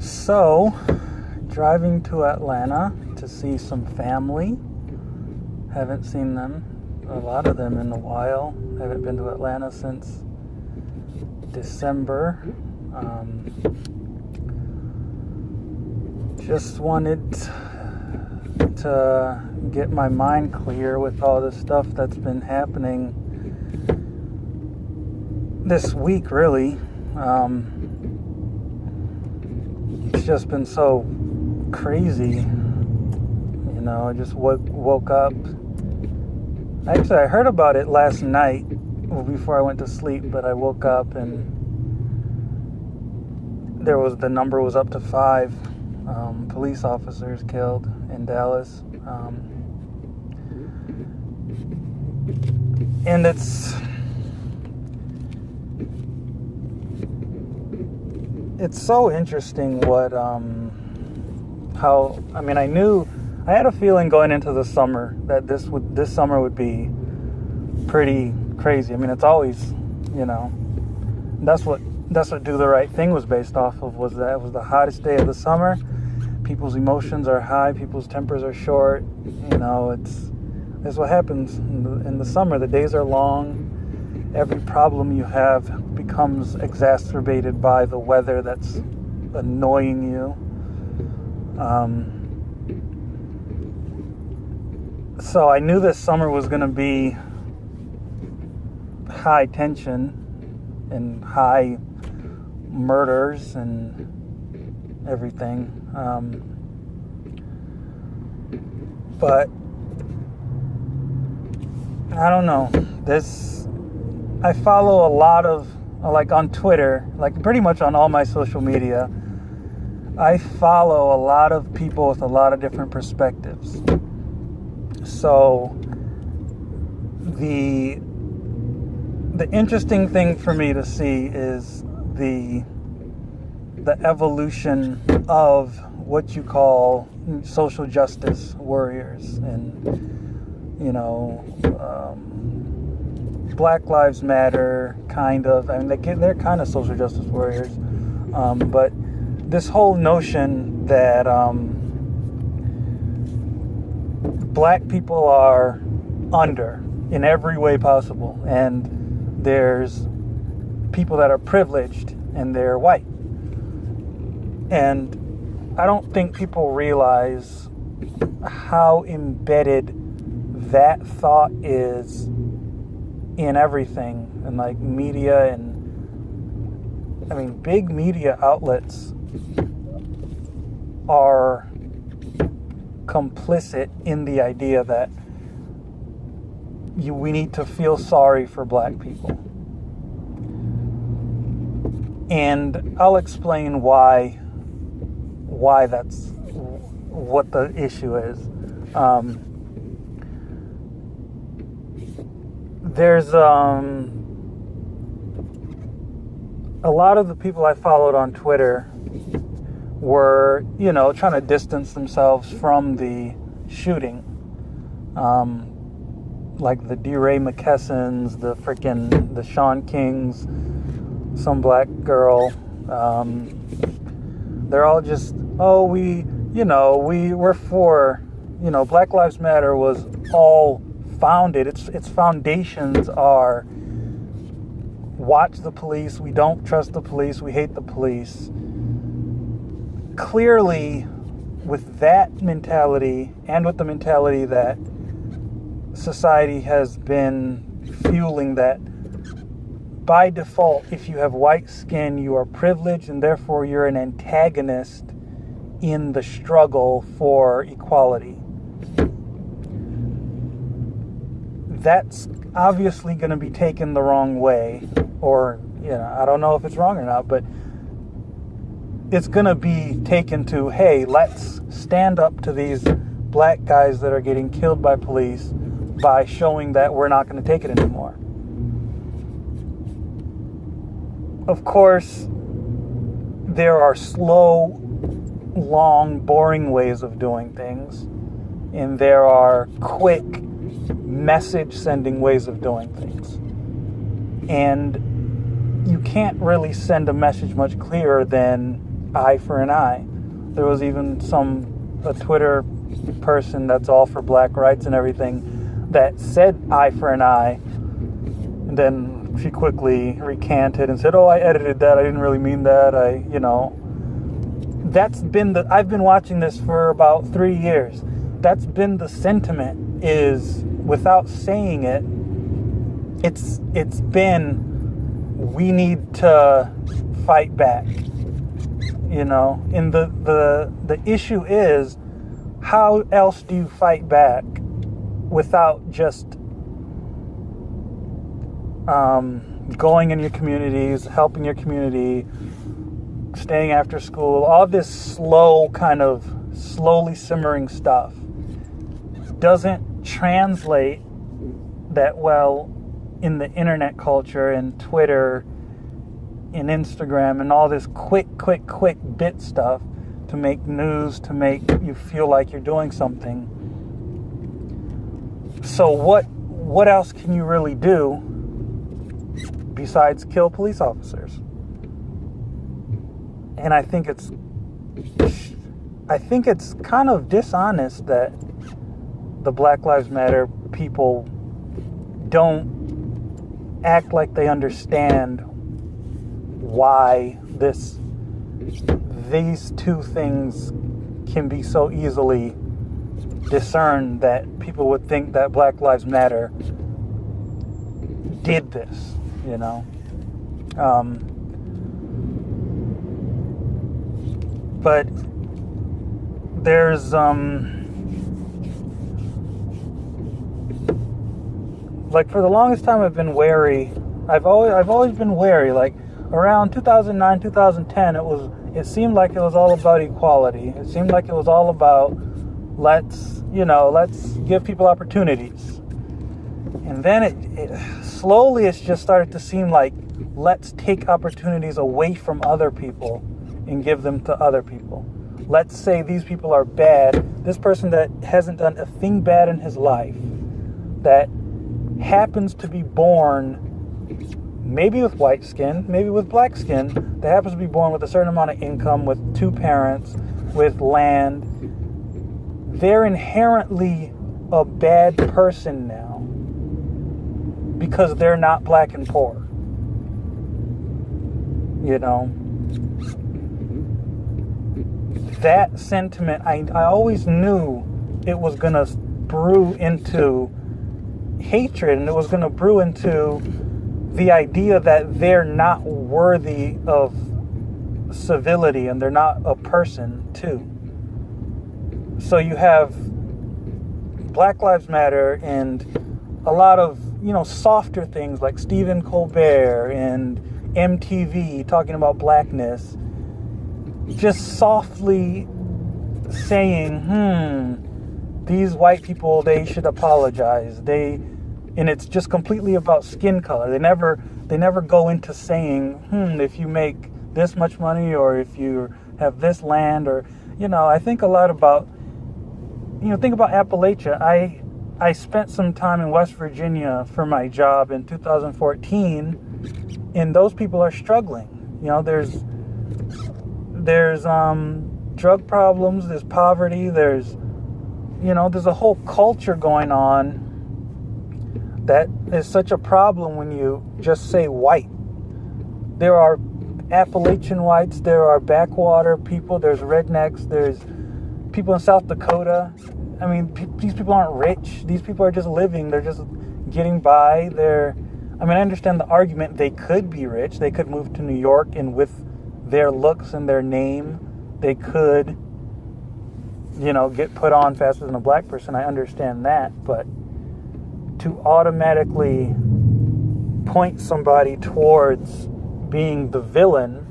So, driving to Atlanta to see some family. Haven't seen them, a lot of them in a while. Haven't been to Atlanta since December. Just wanted to get my mind clear with all the stuff that's been happening this week, really. It's just been so crazy. You know, I just woke up. Actually, I heard about it last night before I went to sleep, but I woke up and the number was up to 5 police officers killed in Dallas. And it's so interesting I had a feeling going into the summer that this summer would be pretty crazy. I mean, it's always, that's what Do the Right Thing was based off of, was that it was the hottest day of the summer. People's emotions are high, people's tempers are short. It's what happens in the summer. The days are long. Every problem you have becomes exacerbated by the weather that's annoying you. So I knew this summer was going to be high tension and high murders and everything. But I don't know. I follow a lot of, on Twitter, pretty much on all my social media, I follow a lot of people with a lot of different perspectives. So the interesting thing for me to see is the evolution of what you call social justice warriors and, Black Lives Matter, kind of. I mean, they're kind of social justice warriors. But this whole notion that Black people are under in every way possible, and there's people that are privileged and they're white. And I don't think people realize how embedded that thought is in everything, and media, and big media outlets are complicit in the idea that we need to feel sorry for Black people. And I'll explain why that's what the issue is. There's a lot of the people I followed on Twitter were, trying to distance themselves from the shooting. Like the DeRay McKessons, the Sean Kings, some black girl. They're all just, we're for, Black Lives Matter was all founded. Its foundations are watch the police, we don't trust the police, we hate the police. Clearly, with that mentality and with the mentality that society has been fueling, that by default, if you have white skin, you are privileged and therefore you're an antagonist in the struggle for equality. That's obviously going to be taken the wrong way, or, I don't know if it's wrong or not, but it's going to be taken to, hey, let's stand up to these black guys that are getting killed by police by showing that we're not going to take it anymore. Of course, there are slow, long, boring ways of doing things, and there are quick, message-sending ways of doing things. And you can't really send a message much clearer than eye for an eye. There was even a Twitter person that's all for black rights and everything that said eye for an eye. And then she quickly recanted and said, "Oh, I edited that. I didn't really mean that. I've been watching this for about 3 years. That's been the sentiment, is without saying it, it's been, we need to fight back, and the issue is, how else do you fight back without just going in your communities, helping your community, staying after school, all this slowly simmering stuff doesn't translate that well in the internet culture and Twitter and Instagram and all this quick bit stuff to make news, to make you feel like you're doing something. So what else can you really do besides kill police officers? And I think it's kind of dishonest that the Black Lives Matter people don't act like they understand why these two things can be so easily discerned, that people would think that Black Lives Matter did this, but there's like, for the longest time I've been wary. I've always been wary. Like around 2009, 2010, it seemed like it was all about equality. It seemed like it was all about let's give people opportunities. And then it slowly, it's just started to seem like, let's take opportunities away from other people and give them to other people. Let's say these people are bad. This person that hasn't done a thing bad in his life, that happens to be born maybe with white skin, maybe with black skin, that happens to be born with a certain amount of income, with 2 parents, with land, they're inherently a bad person now because they're not black and poor. That sentiment, I always knew it was going to brew into hatred, and it was going to brew into the idea that they're not worthy of civility and they're not a person too. So you have Black Lives Matter and a lot of, softer things like Stephen Colbert and MTV talking about blackness, just softly saying, these white people, they should apologize. And it's just completely about skin color. They never go into saying, if you make this much money, or if you have this land, or, I think a lot about, think about Appalachia. I spent some time in West Virginia for my job in 2014, and those people are struggling. There's drug problems, there's poverty, there's a whole culture going on that is such a problem when you just say white. There are Appalachian whites, there are backwater people, there's rednecks, there's people in South Dakota. I mean, these people aren't rich. These people are just living. They're just getting by. I understand the argument. They could be rich. They could move to New York, and with their looks and their name, they could, get put on faster than a black person. I understand that. But to automatically point somebody towards being the villain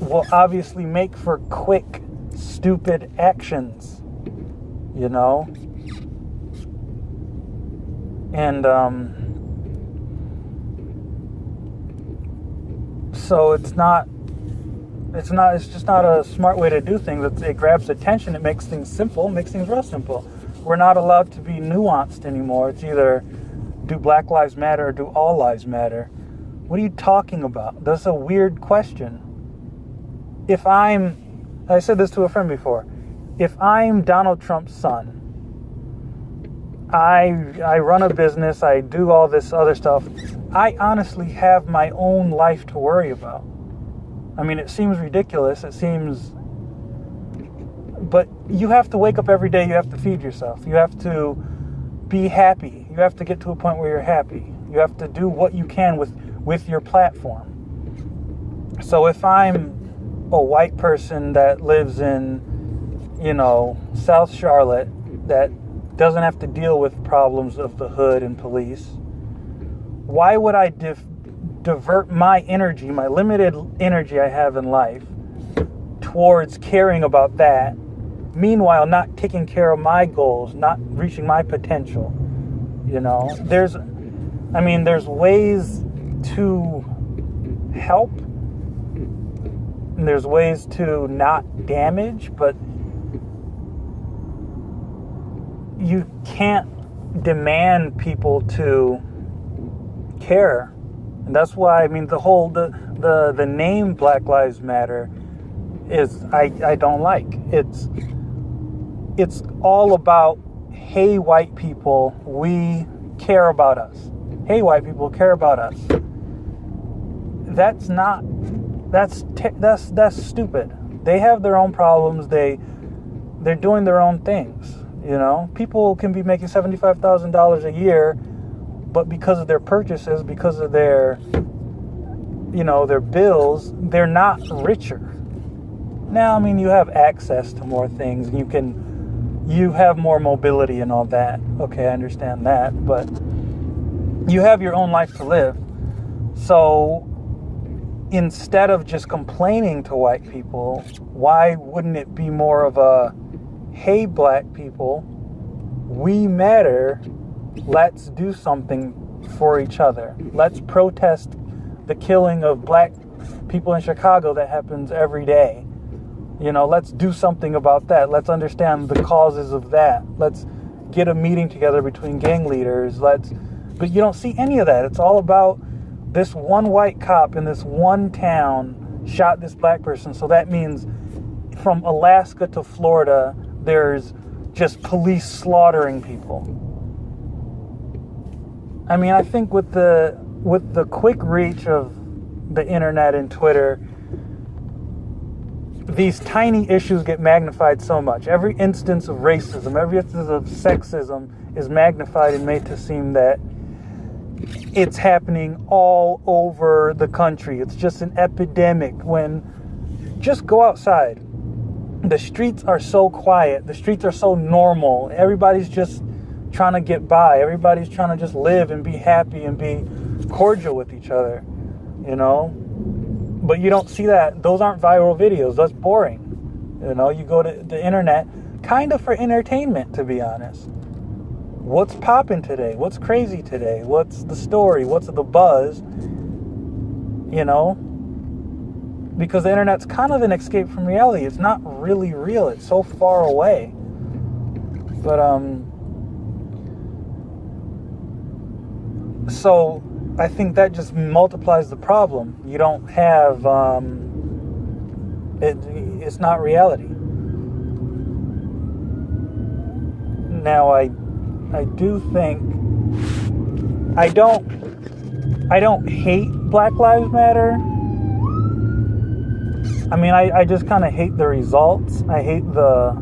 will obviously make for quick, stupid actions. And so it's just not a smart way to do things. It grabs attention, it makes things simple, makes things real simple. We're not allowed to be nuanced anymore. It's either do Black Lives Matter or do all lives matter. What are you talking about? That's a weird question. I said this to a friend before, if I'm Donald Trump's son, I run a business, I do all this other stuff, I honestly have my own life to worry about. I mean, it seems ridiculous, but you have to wake up every day, you have to feed yourself, you have to be happy, you have to get to a point where you're happy, you have to do what you can with your platform. So if I'm a white person that lives in, South Charlotte, that doesn't have to deal with problems of the hood and police, why would I divert my energy, my limited energy I have in life, towards caring about that, meanwhile not taking care of my goals, not reaching my potential? There's ways to help, and there's ways to not damage, but you can't demand people to care. And that's why, the name Black Lives Matter is, I don't like. It's all about, hey, white people, we care about us. Hey, white people, care about us. That's stupid. They have their own problems. They're doing their own things. People can be making $75,000 a year, but because of their purchases, because of their bills, they're not richer. Now, you have access to more things. You have more mobility and all that. Okay, I understand that, but you have your own life to live. So instead of just complaining to white people, why wouldn't it be more of a, hey, black people, we matter, let's do something for each other. Let's protest the killing of black people in Chicago that happens every day. Let's do something about that. Let's understand the causes of that. Let's get a meeting together between gang leaders. But you don't see any of that. It's all about this one white cop in this one town shot this black person. So that means from Alaska to Florida, there's just police slaughtering people. I think with the quick reach of the internet and Twitter, these tiny issues get magnified so much. Every instance of racism, every instance of sexism is magnified and made to seem that it's happening all over the country. It's just an epidemic, when just go outside. The streets are so quiet. The streets are so normal. Everybody's just trying to get by. Everybody's trying to just live and be happy and be cordial with each other, But you don't see that. Those aren't viral videos. That's boring. You go to the internet kind of for entertainment, to be honest. What's popping today? What's crazy today? What's the story? What's the buzz? Because the internet's kind of an escape from reality. It's not really real. It's so far away. But, so I think that just multiplies the problem. You don't have, it's not reality. Now, I do think, I don't hate Black Lives Matter. I just kind of hate the results. I hate the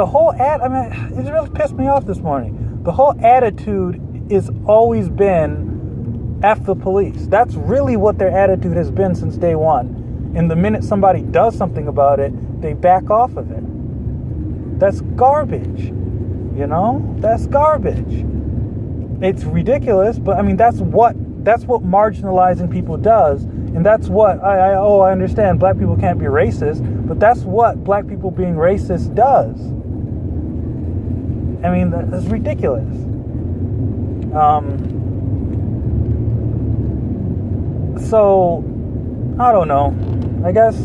whole it really pissed me off this morning. The whole attitude is always been F the police. That's really what their attitude has been since day one. And the minute somebody does something about it, they back off of it. That's garbage. That's garbage. It's ridiculous, but that's what marginalizing people does. And that's what, I understand black people can't be racist, but that's what black people being racist does. That's ridiculous. So, I don't know. I guess,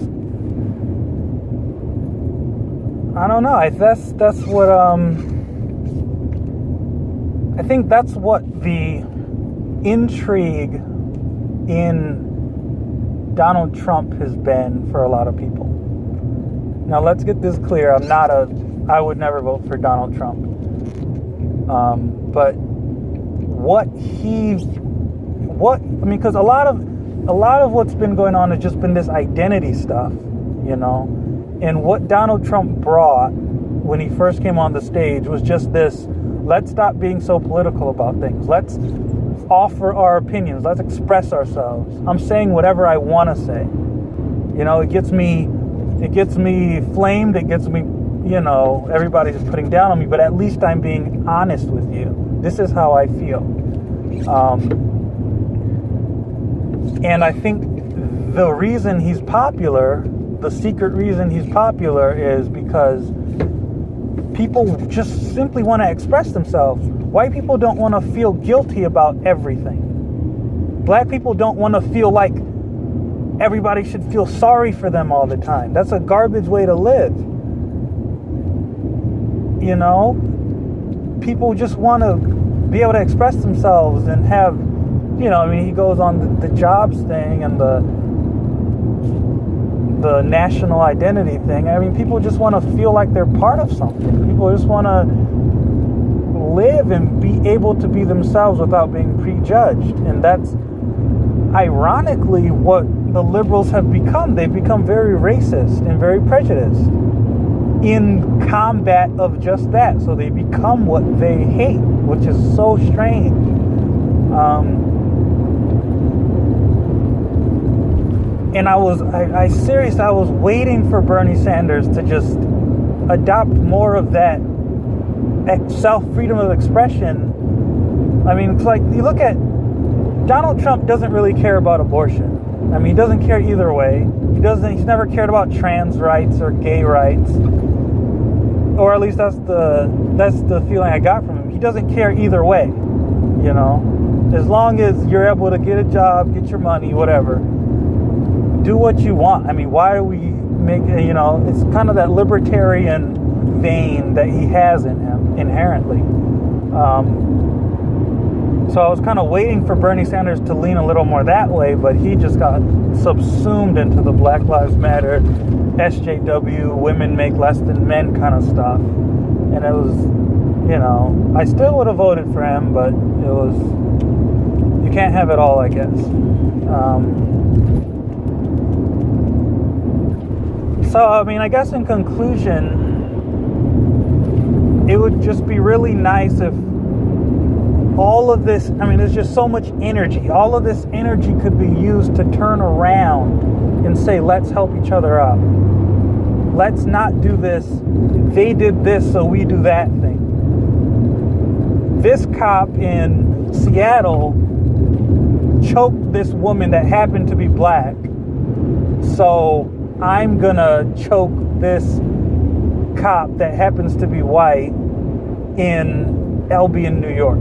I don't know. That's what, I think that's what the intrigue in Donald Trump has been for a lot of people. Now, let's get this clear. I would never vote for Donald Trump. But because a lot of what's been going on has just been this identity stuff, you know? And what Donald Trump brought when he first came on the stage was just this, let's stop being so political about things. Let's offer our opinions. Let's express ourselves. I'm saying whatever I want to say. You know, it gets me flamed. It gets me, you know, everybody's putting down on me, but at least I'm being honest with you. This is how I feel. And I think the reason he's popular, the secret reason he's popular, is because people just simply want to express themselves. White people don't want to feel guilty about everything. Black people don't want to feel like everybody should feel sorry for them all the time. That's a garbage way to live. You know? People just want to be able to express themselves and have, you know, I mean, he goes on the jobs thing and the national identity thing. I mean, people just want to feel like they're part of something. People just want to live and be able to be themselves without being prejudged. And that's ironically what the liberals have become. They've become very racist and very prejudiced in combat of just that. So they become what they hate, which is so strange. And I was waiting for Bernie Sanders to just adopt more of that self-freedom of expression. I mean, it's like, you look at Donald Trump doesn't really care about abortion. I mean, he doesn't care either way. He's never cared about trans rights or gay rights. Or at least that's the feeling I got from him. He doesn't care either way, you know. As long as you're able to get a job, get your money, whatever. Do what you want. I mean, why are we making, you know, it's kind of that libertarian vein that he has in him inherently. So I was kind of waiting for Bernie Sanders to lean a little more that way, but he just got subsumed into the Black Lives Matter, SJW, women make less than men kind of stuff. And it was, you know, I still would have voted for him, but it was, you can't have it all, I guess. So, I mean, I guess in conclusion, it would just be really nice if all of this, I mean, there's just so much energy. All of this energy could be used to turn around and say, let's help each other out. Let's not do this, they did this, so we do that thing. This cop in Seattle choked this woman that happened to be black. So I'm gonna choke this cop that happens to be white in Albion, New York.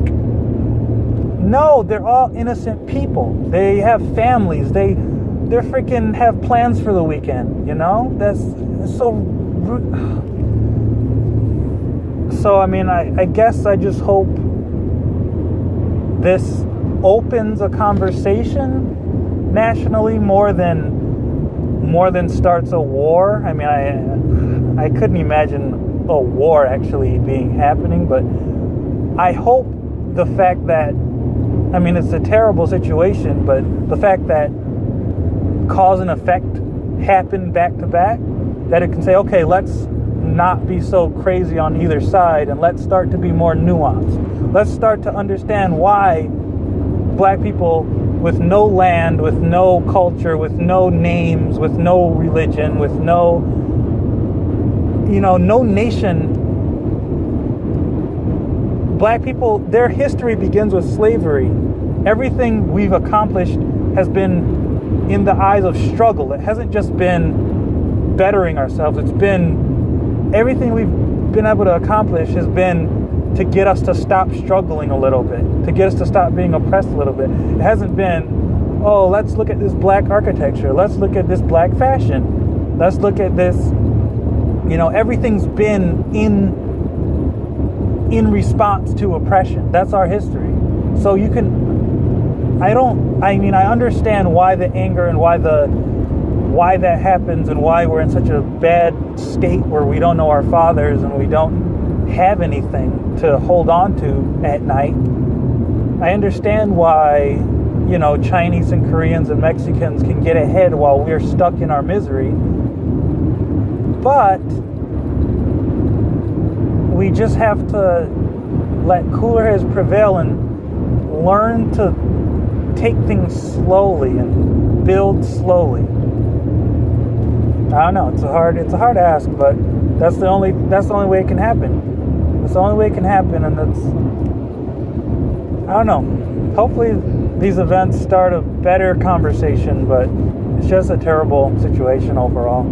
No, they're all innocent people. They have families. They're freaking have plans for the weekend, you know? That's so So, I mean, I guess I just hope this opens a conversation nationally more than starts a war. I mean, I couldn't imagine a war actually happening, but I hope the fact that, I mean, it's a terrible situation, but the fact that cause and effect happen back to back, that it can say, okay, let's not be so crazy on either side, and let's start to be more nuanced. Let's start to understand why black people with no land, with no culture, with no names, with no religion, with no nation, black people, their history begins with slavery. Everything we've accomplished has been in the eyes of struggle. It hasn't just been bettering ourselves. It's been, everything we've been able to accomplish has been to get us to stop struggling a little bit, to get us to stop being oppressed a little bit. It hasn't been, oh, let's look at this black architecture. Let's look at this black fashion. Let's look at this, everything's been in response to oppression. That's our history. So you can I understand why the anger and why that happens and why we're in such a bad state where we don't know our fathers and we don't have anything to hold on to at night. I understand why, Chinese and Koreans and Mexicans can get ahead while we're stuck in our misery. But we just have to let cooler heads prevail and learn to take things slowly and build slowly. I don't know. It's a hard ask, but that's the only way it can happen. That's the only way it can happen, and I don't know. Hopefully, these events start a better conversation, but it's just a terrible situation overall.